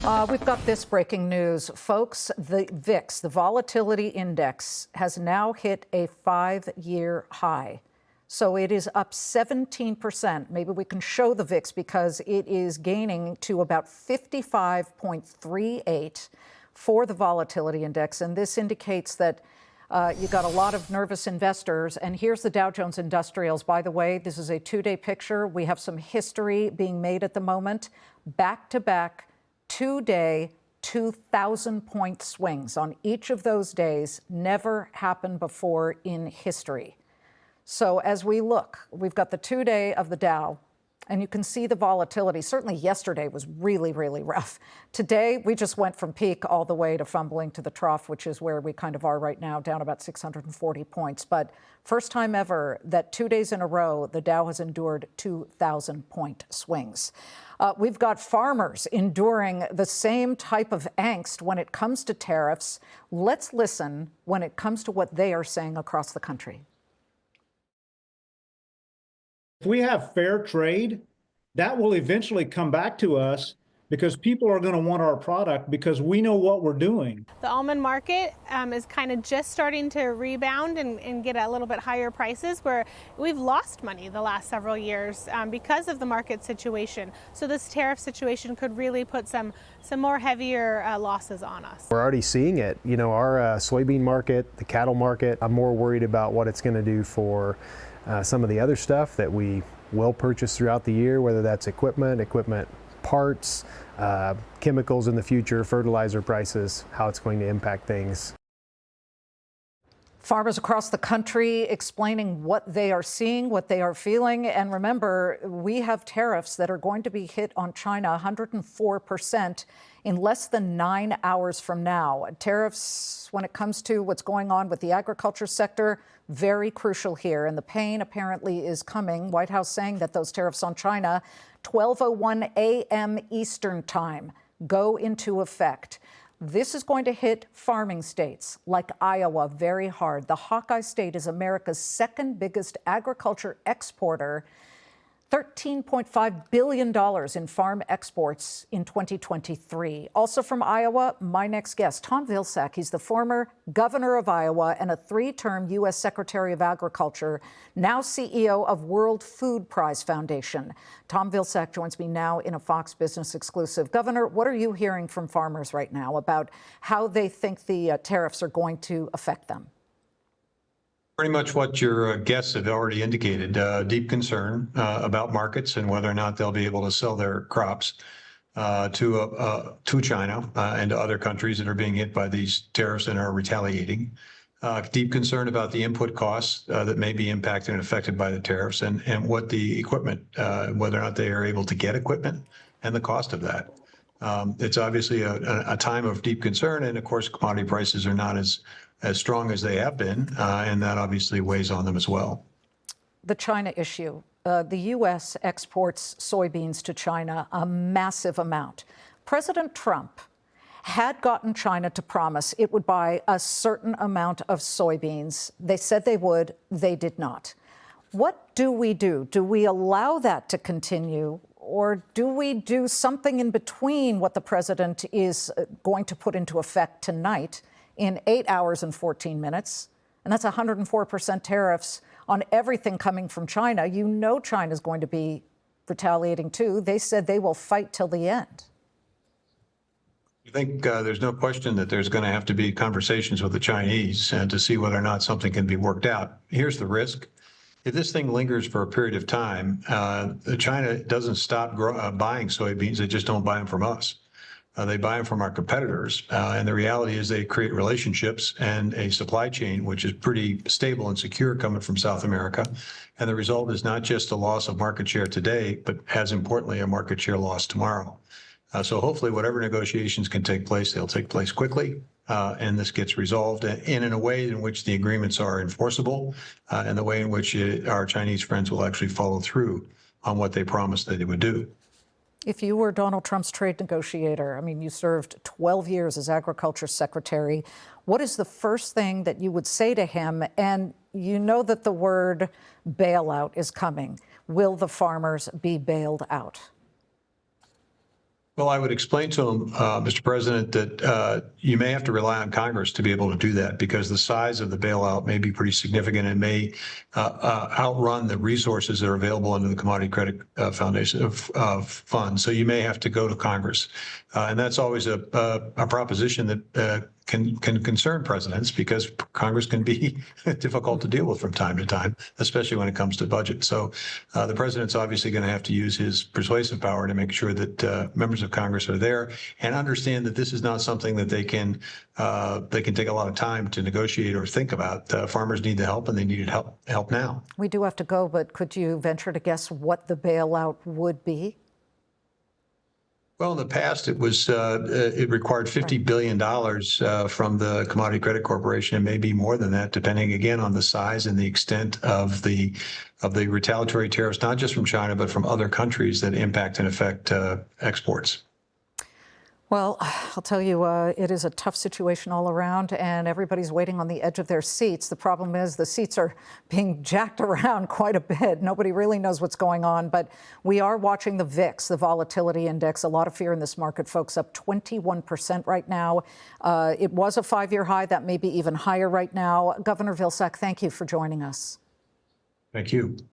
We've got this breaking news, folks. The VIX, the volatility index, has now hit a 5-year high. So it is up 17%. Maybe we can show the VIX because it is gaining to about 55.38 for the volatility index. And this indicates that you've got a lot of nervous investors. And here's the Dow Jones Industrials. By the way, this is a 2-day picture. We have some history being made at the moment. Back-to-back 2-day, 2,000-point swings on each of those days. Never happened before in history. So as we look, we've got the 2-day of the Dow, and you can see the volatility. Certainly yesterday was really, really rough. Today, we just went from peak all the way to fumbling to the trough, which is where we kind of are right now, down about 640 points. But first time ever that 2 days in a row, the Dow has endured 2,000-point swings. We've got farmers enduring the same type of angst when it comes to tariffs. Let's listen when it comes to what they are saying across the country. If we have fair trade, that will eventually come back to us because people are going to want our product because we know what we're doing. The almond market is kind of just starting to rebound and get a little bit higher prices, where we've lost money the last several years because of the market situation. So this tariff situation could really put some more heavier losses on us. We're already seeing it. You know, our soybean market, the cattle market, I'm more worried about what it's going to do for some of the other stuff that we will purchase throughout the year, whether that's equipment parts, chemicals in the future, fertilizer prices, how it's going to impact things. Farmers across the country explaining what they are seeing, what they are feeling. And remember, we have tariffs that are going to be hit on China 104% in less than 9 hours from now. Tariffs, when it comes to what's going on with the agriculture sector, very crucial here. And the pain apparently is coming. White House saying that those tariffs on China, 12:01 a.m. Eastern time, go into effect. This is going to hit farming states like Iowa very hard. The Hawkeye State is America's second biggest agriculture exporter, $13.5 billion in farm exports in 2023. Also from Iowa, my next guest, Tom Vilsack. He's the former governor of Iowa and a 3-term U.S. Secretary of Agriculture, now CEO of World Food Prize Foundation. Tom Vilsack joins me now in a Fox Business exclusive. Governor, what are you hearing from farmers right now about how they think the tariffs are going to affect them? Pretty much what your guests have already indicated, deep concern about markets and whether or not they'll be able to sell their crops to China and to other countries that are being hit by these tariffs and are retaliating. Deep concern about the input costs that may be impacted and affected by the tariffs, and what the equipment, whether or not they are able to get equipment and the cost of that. It's obviously a time of deep concern, and of course commodity prices are not as strong as they have been, and that obviously weighs on them as well. The China issue. The U.S. exports soybeans to China, a massive amount. President Trump had gotten China to promise it would buy a certain amount of soybeans. They said they would. They did not. What do we do? Do we allow that to continue? Or do we do something in between what the president is going to put into effect tonight in 8 hours and 14 minutes? And that's 104% tariffs on everything coming from China. You know China's going to be retaliating too. They said they will fight till the end. I think there's no question that there's going to have to be conversations with the Chinese to see whether or not something can be worked out. Here's the risk. If this thing lingers for a period of time, China doesn't stop buying soybeans. They just don't buy them from us. They buy them from our competitors. And the reality is they create relationships and a supply chain which is pretty stable and secure coming from South America. And the result is not just a loss of market share today, but as importantly, a market share loss tomorrow. So hopefully whatever negotiations can take place, they'll take place quickly. And this gets resolved in a way in which the agreements are enforceable, and the way in which our Chinese friends will actually follow through on what they promised that they would do. If you were Donald Trump's trade negotiator, I mean, you served 12 years as agriculture secretary, what is the first thing that you would say to him? And you know that the word bailout is coming. Will the farmers be bailed out? Well, I would explain to him, Mr. President, that you may have to rely on Congress to be able to do that because the size of the bailout may be pretty significant and may outrun the resources that are available under the Commodity Credit Foundation of funds. So you may have to go to Congress. And that's always a proposition that can concern presidents because Congress can be difficult to deal with from time to time, especially when it comes to budget. So the president's obviously going to have to use his persuasive power to make sure that members of Congress are there and understand that this is not something that they can take a lot of time to negotiate or think about. Farmers need the help, and they needed help now. We do have to go, but could you venture to guess what the bailout would be? Well, in the past, it was it required $50 billion from the Commodity Credit Corporation, and maybe more than that, depending again on the size and the extent of the retaliatory tariffs, not just from China but from other countries that impact and affect exports. Well, I'll tell you, it is a tough situation all around, and everybody's waiting on the edge of their seats. The problem is the seats are being jacked around quite a bit. Nobody really knows what's going on, but we are watching the VIX, the volatility index. A lot of fear in this market, folks, up 21% right now. It was a 5-year high. That may be even higher right now. Governor Vilsack, thank you for joining us. Thank you.